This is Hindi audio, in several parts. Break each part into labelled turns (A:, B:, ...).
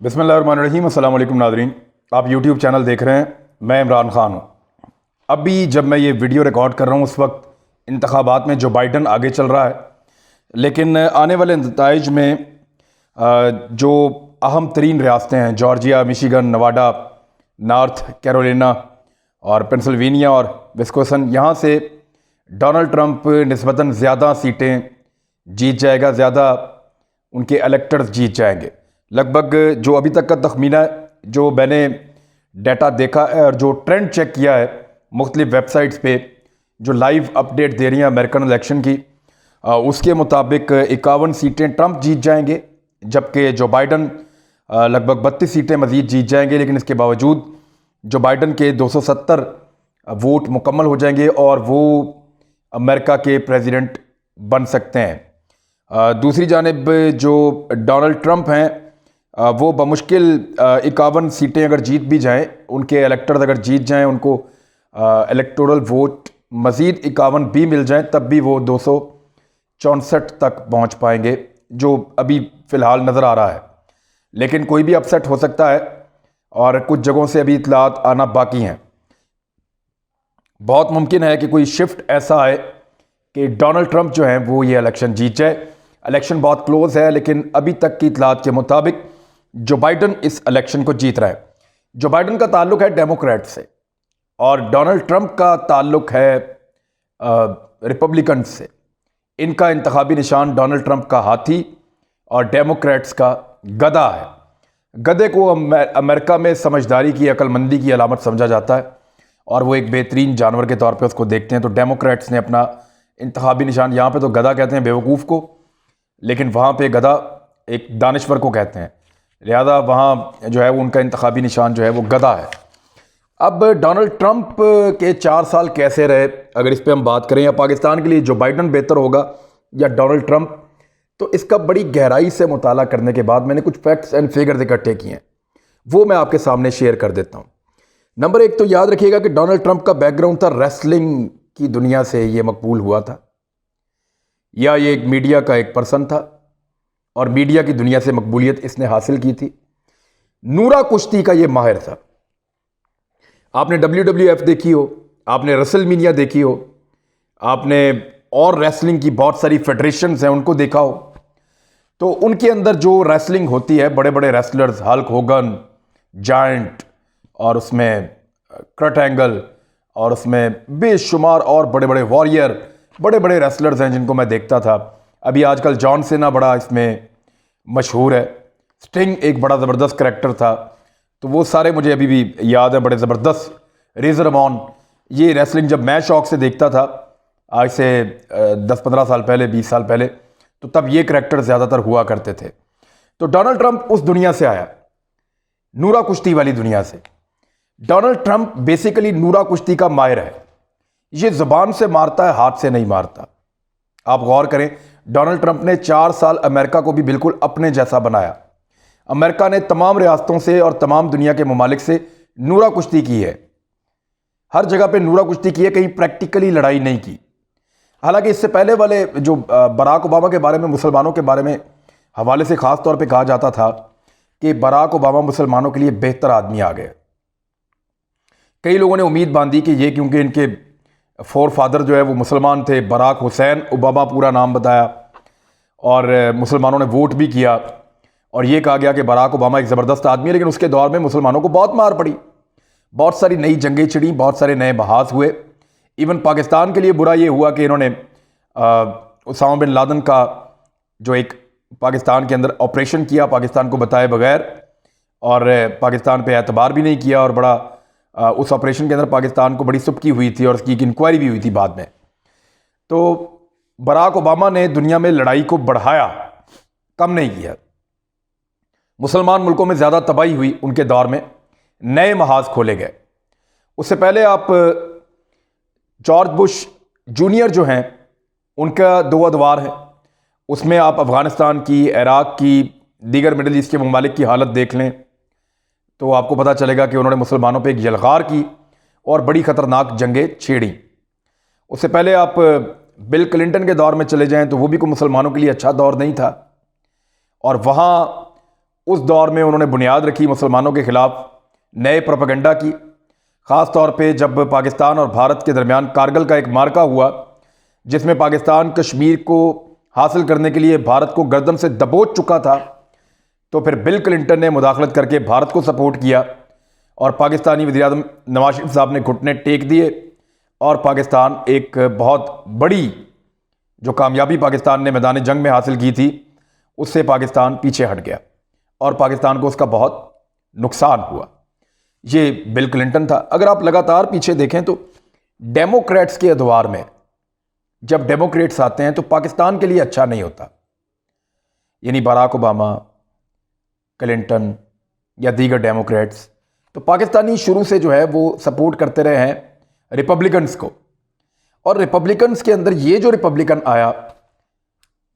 A: बिस्मिल्लाहिर्रहमानिर्रहीम। अस्सलाम वालेकुम नाज़रीन, आप यूट्यूब चैनल देख रहे हैं। मैं इमरान ख़ान हूँ। अभी जब मैं ये वीडियो रिकॉर्ड कर रहा हूँ उस वक्त इंतखाबात में जो बाइडन आगे चल रहा है, लेकिन आने वाले नताइज में जो अहम तरीन रियासतें हैं Georgia, Michigan, Nevada, north Carolina और पेंसिल्वेनिया और विस्कॉन्सिन, यहाँ से डोनाल्ड ट्रंप निस्बतन ज़्यादा सीटें जीत जाएगा, ज़्यादा उनके इलेक्टर्स जीत जाएंगे। लगभग जो अभी तक का तखमीना है, जो मैंने डाटा देखा है और जो ट्रेंड चेक किया है मुख्तलिफ वेबसाइट्स पे जो लाइव अपडेट दे रही हैं अमेरिकन इलेक्शन की, उसके मुताबिक 51 सीटें ट्रंप जीत जाएंगे, जबकि जो बाइडन लगभग 32 सीटें मज़ीद जीत जाएंगे। लेकिन इसके बावजूद जो बाइडन के 270 वोट मुकम्मल हो जाएंगे और वो अमेरिका के प्रेसिडेंट बन सकते हैं। दूसरी जानिब जो डोनाल्ड ट्रंप हैं, वो बमुश्किल 51 सीटें अगर जीत भी जाएं, उनके इलेक्टर्स अगर जीत जाएं, उनको इलेक्टोरल वोट मज़ीद 51 भी मिल जाएं, तब भी वो 264 तक पहुंच पाएंगे, जो अभी फ़िलहाल नज़र आ रहा है। लेकिन कोई भी अपसेट हो सकता है और कुछ जगहों से अभी इतलात आना बाकी हैं। बहुत मुमकिन है कि कोई शिफ्ट ऐसा आए कि डोनाल्ड ट्रंप जो हैं वो ये इलेक्शन जीत जाए। इलेक्शन बहुत क्लोज है, लेकिन अभी तक की इतलात के मुताबिक जो बाइडन इस इलेक्शन को जीत रहा है। जो बाइडन का ताल्लुक है डेमोक्रेट से और डोनाल्ड ट्रंप का ताल्लुक है रिपब्लिकन से। इनका इंतखाबी निशान डोनाल्ड ट्रंप का हाथी और डेमोक्रेट्स का गधा है। गधे को अमेरिका में समझदारी की, अक्लमंदी की अलामत समझा जाता है और वो एक बेहतरीन जानवर के तौर पे उसको देखते हैं। तो डेमोक्रेट्स ने अपना इंतखाबी निशान, यहाँ पे तो गधा कहते हैं बेवकूफ़ को, लेकिन वहाँ पे गधा एक दानिश्वर को कहते हैं, लिहाजा वहाँ जो है वो उनका इंतखाबी निशान जो है वो गधा है। अब डोनाल्ड ट्रंप के 4 साल कैसे रहे, अगर इस पर हम बात करें, या पाकिस्तान के लिए जो बाइडन बेहतर होगा या डोनाल्ड ट्रंप, तो इसका बड़ी गहराई से मुताला करने के बाद मैंने कुछ फैक्ट्स एंड फिगर्स इकट्ठे किए हैं, वो मैं आपके सामने शेयर कर देता हूँ। नंबर 1 तो याद रखिएगा कि डोनाल्ड ट्रंप का बैकग्राउंड था रेसलिंग की दुनिया से ये मकबूल हुआ था, या ये एक मीडिया का एक पर्सन था और मीडिया की दुनिया से मकबूलियत इसने हासिल की थी। नूरा कुश्ती का ये माहिर था। आपने WWF देखी हो, आपने रेसलमेनिया देखी हो, आपने और रेसलिंग की बहुत सारी फेडरेशंस हैं उनको देखा हो, तो उनके अंदर जो रेसलिंग होती है, बड़े बड़े रेसलर्स, हल्क होगन, जायंट, और उसमें कर्ट एंगल, और उसमें बेशुमार और बड़े बड़े वॉरियर, बड़े बड़े रेसलर्स हैं जिनको मैं देखता था। अभी आजकल जॉन सेना बड़ा इसमें मशहूर है, स्टिंग एक बड़ा ज़बरदस्त करैक्टर था, तो वो सारे मुझे अभी भी याद है, बड़े ज़बरदस्त। रेजर रमॉन, ये रेसलिंग जब मैं शौक से देखता था आज से 10-15 साल पहले, 20 साल पहले, तो तब ये करैक्टर ज़्यादातर हुआ करते थे। तो डोनाल्ड ट्रंप उस दुनिया से आया, नूरा कुश्ती वाली दुनिया से। डोनाल्ड ट्रंप बेसिकली नूरा कुश्ती का माहिर है। ये ज़ुबान से मारता है, हाथ से नहीं मारता। आप गौर करें, डोनाल्ड ट्रंप ने 4 साल अमेरिका को भी बिल्कुल अपने जैसा बनाया। अमेरिका ने तमाम रियासतों से और तमाम दुनिया के ममालिक से नूरा कुश्ती की है, हर जगह पे नूरा कुश्ती की है, कहीं प्रैक्टिकली लड़ाई नहीं की। हालांकि इससे पहले वाले जो बराक ओबामा के बारे में, मुसलमानों के बारे में हवाले से ख़ास तौर पे कहा जाता था कि बराक ओबामा मुसलमानों के लिए बेहतर आदमी आ गए। कई लोगों ने उम्मीद बांधी कि ये क्योंकि इनके फोर फादर जो है वो मुसलमान थे, बराक हुसैन ओबामा पूरा नाम बताया, और मुसलमानों ने वोट भी किया और ये कहा गया कि बराक ओबामा एक ज़बरदस्त आदमी है। लेकिन उसके दौर में मुसलमानों को बहुत मार पड़ी, बहुत सारी नई जंगें छिड़ी, बहुत सारे नए बहास हुए। इवन पाकिस्तान के लिए बुरा ये हुआ कि इन्होंने उसामा बिन लादेन का जो एक पाकिस्तान के अंदर ऑपरेशन किया, पाकिस्तान को बताए बगैर, और पाकिस्तान पे एतबार भी नहीं किया, और बड़ा उस ऑपरेशन के अंदर पाकिस्तान को बड़ी सुबकी हुई थी और उसकी एक इंक्वायरी भी हुई थी बाद में। तो बराक ओबामा ने दुनिया में लड़ाई को बढ़ाया, कम नहीं किया। मुसलमान मुल्कों में ज़्यादा तबाही हुई उनके दौर में, नए महाज खोले गए। उससे पहले आप जॉर्ज बुश जूनियर जो हैं, उनका 2 अदवार है, उसमें आप अफ़गानिस्तान की, इराक़ की, दीगर मिडल ईस्ट के ममालिक की हालत देख लें तो आपको पता चलेगा कि उन्होंने मुसलमानों पे एक यलगार की और बड़ी ख़तरनाक जंगें छेड़ी। उससे पहले आप बिल क्लिंटन के दौर में चले जाएं तो वो भी कोई मुसलमानों के लिए अच्छा दौर नहीं था, और वहाँ उस दौर में उन्होंने बुनियाद रखी मुसलमानों के ख़िलाफ़ नए प्रोपेगेंडा की। ख़ास तौर पे जब पाकिस्तान और भारत के दरमियान कारगिल का एक मार्का हुआ, जिसमें पाकिस्तान कश्मीर को हासिल करने के लिए भारत को गर्दन से दबोच चुका था, तो फिर बिल क्लिंटन ने मुदाखलत करके भारत को सपोर्ट किया और पाकिस्तानी वज़ीर-ए-आज़म नवाज शरीफ साहब ने घुटने टेक दिए और पाकिस्तान एक बहुत बड़ी जो कामयाबी पाकिस्तान ने मैदान जंग में हासिल की थी, उससे पाकिस्तान पीछे हट गया और पाकिस्तान को उसका बहुत नुकसान हुआ। ये बिल क्लिंटन था। अगर आप लगातार पीछे देखें तो डेमोक्रेट्स के अदवार में जब डेमोक्रेट्स आते हैं तो पाकिस्तान के लिए अच्छा नहीं होता, यानी बराक ओबामा, क्लिंटन या दीगर डेमोक्रेट्स, तो पाकिस्तानी शुरू से जो है वो सपोर्ट करते रहे हैं रिपब्लिकन्स को। और रिपब्लिकन्स के अंदर ये जो रिपब्लिकन आया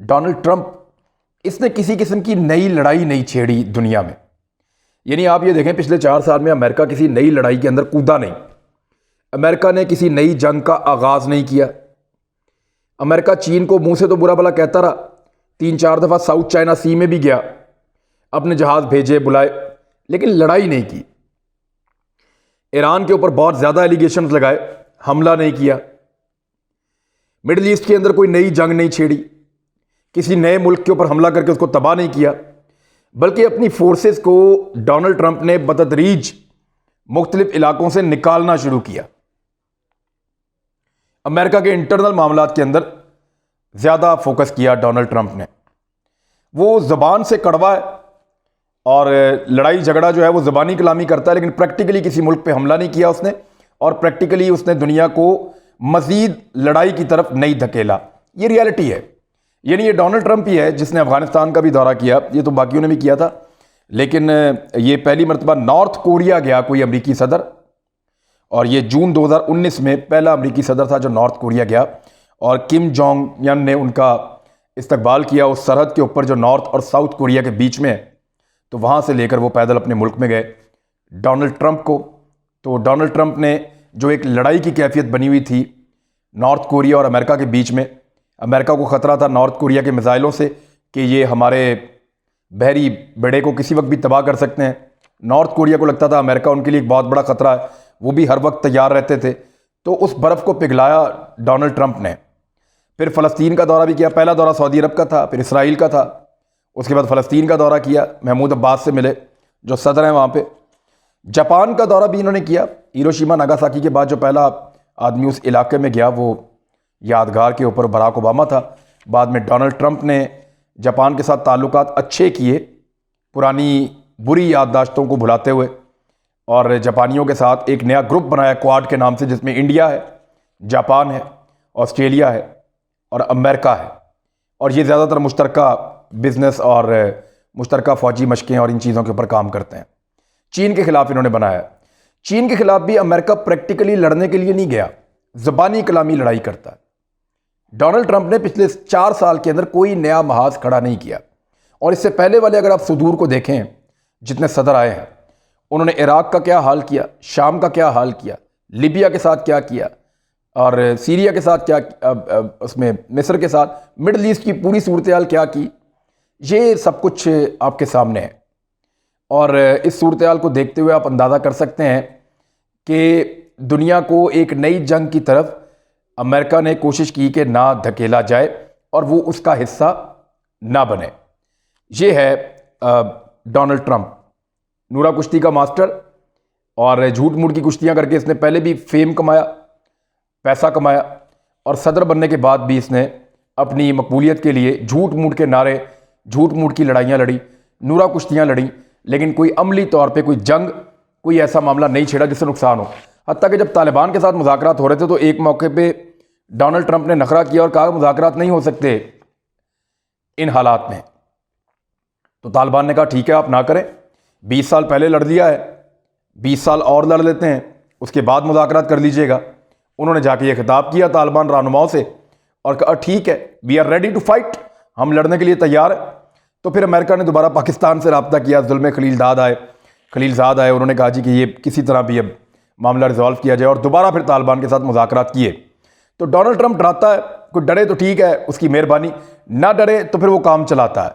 A: डोनाल्ड ट्रंप, इसने किसी किस्म की नई लड़ाई नहीं छेड़ी दुनिया में। यानी आप ये देखें, पिछले 4 साल में अमेरिका किसी नई लड़ाई के अंदर कूदा नहीं। अमेरिका ने किसी नई जंग का आगाज़ नहीं किया। अमेरिका चीन को मुंह से तो बुरा भला कहता रहा, 3-4 दफ़ा साउथ चाइना सी में भी गया, अपने जहाज़ भेजे, बुलाए, लेकिन लड़ाई नहीं की। ईरान के ऊपर बहुत ज़्यादा एलिगेशंस लगाए, हमला नहीं किया। मिडिल ईस्ट के अंदर कोई नई जंग नहीं छेड़ी, किसी नए मुल्क के ऊपर हमला करके उसको तबाह नहीं किया, बल्कि अपनी फोर्सेस को डोनाल्ड ट्रंप ने बतदरीज मुख्तलिफ इलाकों से निकालना शुरू किया। अमेरिका के इंटरनल मामलात के अंदर ज़्यादा फोकस किया डोनाल्ड ट्रंप ने। वो ज़बान से कड़वा है और लड़ाई झगड़ा जो है वो ज़बानी कलामी करता है, लेकिन प्रैक्टिकली किसी मुल्क पे हमला नहीं किया उसने, और प्रैक्टिकली उसने दुनिया को मज़ीद लड़ाई की तरफ नहीं धकेला। ये रियलिटी है। यानी ये डोनाल्ड ट्रंप ही है जिसने अफगानिस्तान का भी दौरा किया, ये तो बाकियों ने भी किया था, लेकिन ये पहली मरतबा नॉर्थ कोरिया गया कोई अमरीकी सदर, और ये जून 2019 में पहला अमरीकी सदर था जो नॉर्थ कोरिया गया, और किम जोंग यन ने उनका इस्तकबाल किया उस सरहद के ऊपर जो नॉर्थ और साउथ कोरिया के बीच में है। तो वहाँ से लेकर वो पैदल अपने मुल्क में गए डोनाल्ड ट्रंप को। तो डोनाल्ड ट्रंप ने जो एक लड़ाई की कैफियत बनी हुई थी नॉर्थ कोरिया और अमेरिका के बीच में, अमेरिका को ख़तरा था नॉर्थ कोरिया के मिसाइलों से कि ये हमारे बहरी बेड़े को किसी वक्त भी तबाह कर सकते हैं। नॉर्थ कोरिया को लगता था अमेरिका उनके लिए एक बहुत बड़ा ख़तरा है, वो भी हर वक्त तैयार रहते थे। तो उस बर्फ़ को पिघलाया डोनाल्ड ट्रंप ने। फिर फ़लस्तीन का दौरा भी किया। पहला दौरा सऊदी अरब का था, फिर इसराइल का था, उसके बाद फ़लस्तीन का दौरा किया, महमूद अब्बास से मिले जो सदर हैं वहाँ पे। जापान का दौरा भी इन्होंने किया। हिरोशिमा नागासाकी के बाद जो पहला आदमी उस इलाके में गया वो यादगार के ऊपर बराक ओबामा था। बाद में डोनाल्ड ट्रंप ने जापान के साथ ताल्लुकात अच्छे किए, पुरानी बुरी याददाश्तों को भुलाते हुए, और जापानियों के साथ एक नया ग्रुप बनाया क्वाड के नाम से, जिसमें इंडिया है, जापान है, ऑस्ट्रेलिया है और अमेरिका है। और ये ज़्यादातर मुश्तरका बिजनेस और मुश्तरका फ़ौजी मशक़ें और इन चीज़ों के ऊपर काम करते हैं। चीन के ख़िलाफ़ इन्होंने बनाया। चीन के ख़िलाफ़ भी अमेरिका प्रैक्टिकली लड़ने के लिए नहीं गया, ज़बानी कलामी लड़ाई करता है। डोनाल्ड ट्रंप ने पिछले 4 साल के अंदर कोई नया महाज खड़ा नहीं किया। और इससे पहले वाले अगर आप सुदूर को देखें, जितने सदर आए हैं, उन्होंने इराक़ का क्या हाल किया, शाम का क्या हाल किया, लीबिया के साथ क्या किया, और सीरिया के साथ क्या, उसमें मिस्र के साथ, मिडल ईस्ट की पूरी सूरत हाल क्या की, ये सब कुछ आपके सामने है। और इस सूरत हाल को देखते हुए आप अंदाज़ा कर सकते हैं कि दुनिया को एक नई जंग की तरफ अमेरिका ने कोशिश की कि ना धकेला जाए और वो उसका हिस्सा ना बने। ये है डोनाल्ड ट्रंप, नूरा कुश्ती का मास्टर, और झूठ मूठ की कुश्तियाँ करके इसने पहले भी फेम कमाया, पैसा कमाया, और सदर बनने के बाद भी इसने अपनी मकबूलियत के लिए झूठ मूठ के नारे, झूठ मूठ की लड़ाइयाँ लड़ी, नूरा कुश्तियाँ लड़ी, लेकिन कोई अमली तौर पे कोई जंग, कोई ऐसा मामला नहीं छेड़ा जिससे नुकसान हो। हत्ता कि जब तालिबान के साथ मुज़ाकरात हो रहे थे तो एक मौके पे डोनाल्ड ट्रंप ने नखरा किया और कहा मुज़ाकरात नहीं हो सकते इन हालात में। तो तालिबान ने कहा ठीक है आप ना करें, 20 साल पहले लड़ लिया है, 20 साल और लड़ लेते हैं, उसके बाद मुज़ाकरात कर लीजिएगा। उन्होंने जाके ये खिताब किया तालिबान रहनुमाओं से और कहा ठीक है, we are ready to fight, हम लड़ने के लिए तैयार हैं। तो फिर अमेरिका ने दोबारा पाकिस्तान से रब्ता किया, जुल्म खलीलज़ाद आए, उन्होंने कहा जी कि ये किसी तरह भी अब मामला रिजॉल्व किया जाए, और दोबारा फिर तालिबान के साथ मुज़ाकरात किए। तो डोनाल्ड ट्रंप डराता है, कोई डरे तो ठीक है उसकी मेहरबानी, ना डरे तो फिर वो काम चलाता है।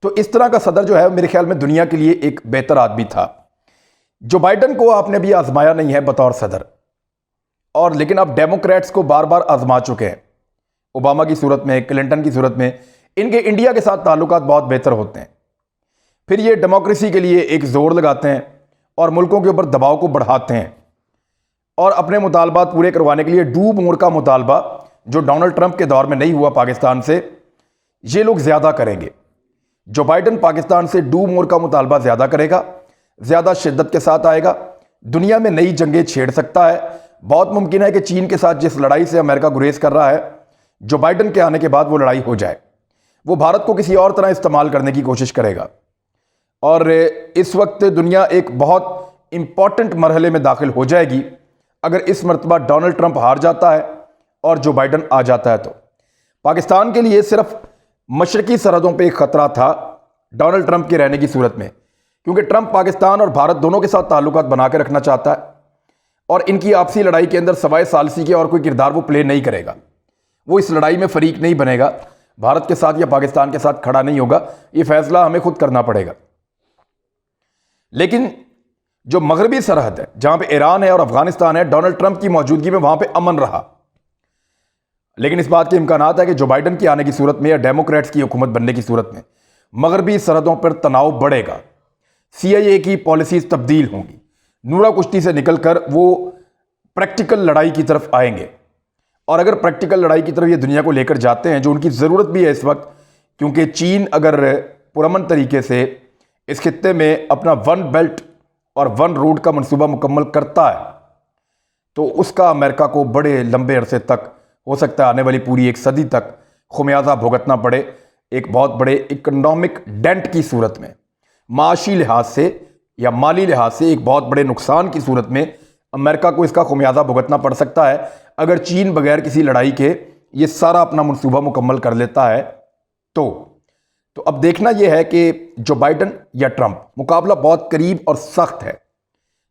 A: तो इस तरह का सदर जो है मेरे ख्याल में दुनिया के लिए एक बेहतर आदमी था। जो बाइडन को आपने भी आजमाया नहीं है बतौर सदर, और लेकिन आप डेमोक्रेट्स को बार बार आजमा चुके हैं। ओबामा की सूरत में, क्लिंटन की सूरत में इनके इंडिया के साथ ताल्लुकात बहुत बेहतर होते हैं। फिर ये डेमोक्रेसी के लिए एक जोर लगाते हैं और मुल्कों के ऊपर दबाव को बढ़ाते हैं और अपने मुतालबात पूरे करवाने के लिए डू मोर का मुतालबा जो डोनाल्ड ट्रंप के दौर में नहीं हुआ पाकिस्तान से, ये लोग ज़्यादा करेंगे। जो बाइडन पाकिस्तान से डू मोर का मुतालबा ज़्यादा करेगा, ज़्यादा शिद्दत के साथ आएगा, दुनिया में नई जंगें छेड़ सकता है। बहुत मुमकिन है कि चीन के साथ जिस लड़ाई से अमेरिका गुरेज कर रहा है, जो बाइडन के आने के बाद वो लड़ाई हो जाए। वो भारत को किसी और तरह इस्तेमाल करने की कोशिश करेगा। और इस वक्त दुनिया एक बहुत इंपॉर्टेंट मरहले में दाखिल हो जाएगी अगर इस मरतबा डोनाल्ड ट्रंप हार जाता है और जो बाइडन आ जाता है। तो पाकिस्तान के लिए सिर्फ मशरकी सरहदों पे एक खतरा था डोनाल्ड ट्रंप के रहने की सूरत में, क्योंकि ट्रंप पाकिस्तान और भारत दोनों के साथ ताल्लुकात बना के रखना चाहता है और इनकी आपसी लड़ाई के अंदर सवाए सालसी के और कोई किरदार वो प्ले नहीं करेगा। वो इस लड़ाई में फरीक नहीं बनेगा, भारत के साथ या पाकिस्तान के साथ खड़ा नहीं होगा। ये फैसला हमें खुद करना पड़ेगा। लेकिन जो मगरबी सरहद है जहां पे ईरान है और अफगानिस्तान है, डोनाल्ड ट्रंप की मौजूदगी में वहां पे अमन रहा। लेकिन इस बात के इम्कानात है कि जो बाइडन के आने की सूरत में या डेमोक्रेट्स की हुकूमत बनने की सूरत में मगरबी सरहदों पर तनाव बढ़ेगा, CIA की पॉलिसीज तब्दील होंगी, नूरा कुश्ती से निकलकर वो प्रैक्टिकल लड़ाई की तरफ आएंगे। और अगर प्रैक्टिकल लड़ाई की तरफ ये दुनिया को लेकर जाते हैं, जो उनकी ज़रूरत भी है इस वक्त, क्योंकि चीन अगर पुरअमन तरीके से इस खित्ते में अपना वन बेल्ट और वन रोड का मंसूबा मुकम्मल करता है तो उसका अमेरिका को बड़े लंबे अरसे तक, हो सकता है आने वाली पूरी एक सदी तक, खुमियाजा भुगतना पड़े। एक बहुत बड़े इकोनॉमिक डेंट की सूरत में, माशी लिहाज से या माली लिहाज से एक बहुत बड़े नुकसान की सूरत में अमेरिका को इसका खुमियाजा भुगतना पड़ सकता है अगर चीन बगैर किसी लड़ाई के ये सारा अपना मंसूबा मुकम्मल कर लेता है। तो अब देखना यह है कि जो बाइडन या ट्रंप, मुकाबला बहुत करीब और सख्त है।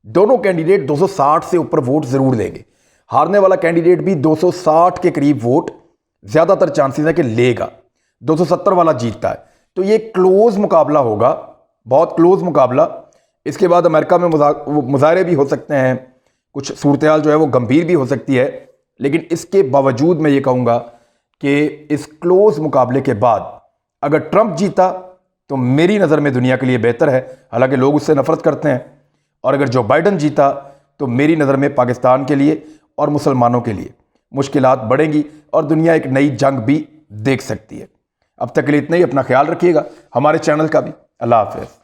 A: दोनों कैंडिडेट 260 से ऊपर वोट जरूर देंगे। हारने वाला कैंडिडेट भी 260 के करीब वोट ज्यादातर चांसेस है कि लेगा। 270 वाला जीतता है। तो ये क्लोज मुकाबला होगा, बहुत क्लोज मुकाबला। इसके बाद अमेरिका में मुजाहरे भी हो सकते हैं, कुछ सूरत-ए-हाल जो है वो गंभीर भी हो सकती है। लेकिन इसके बावजूद मैं ये कहूँगा कि इस क्लोज मुकाबले के बाद अगर ट्रंप जीता तो मेरी नज़र में दुनिया के लिए बेहतर है, हालांकि लोग उससे नफरत करते हैं। और अगर जो बाइडन जीता तो मेरी नज़र में पाकिस्तान के लिए और मुसलमानों के लिए मुश्किलात बढ़ेंगी और दुनिया एक नई जंग भी देख सकती है। अब तक के लिए इतना ही। अपना ख्याल रखिएगा, हमारे चैनल का भी। अल्लाह हाफ़िज़।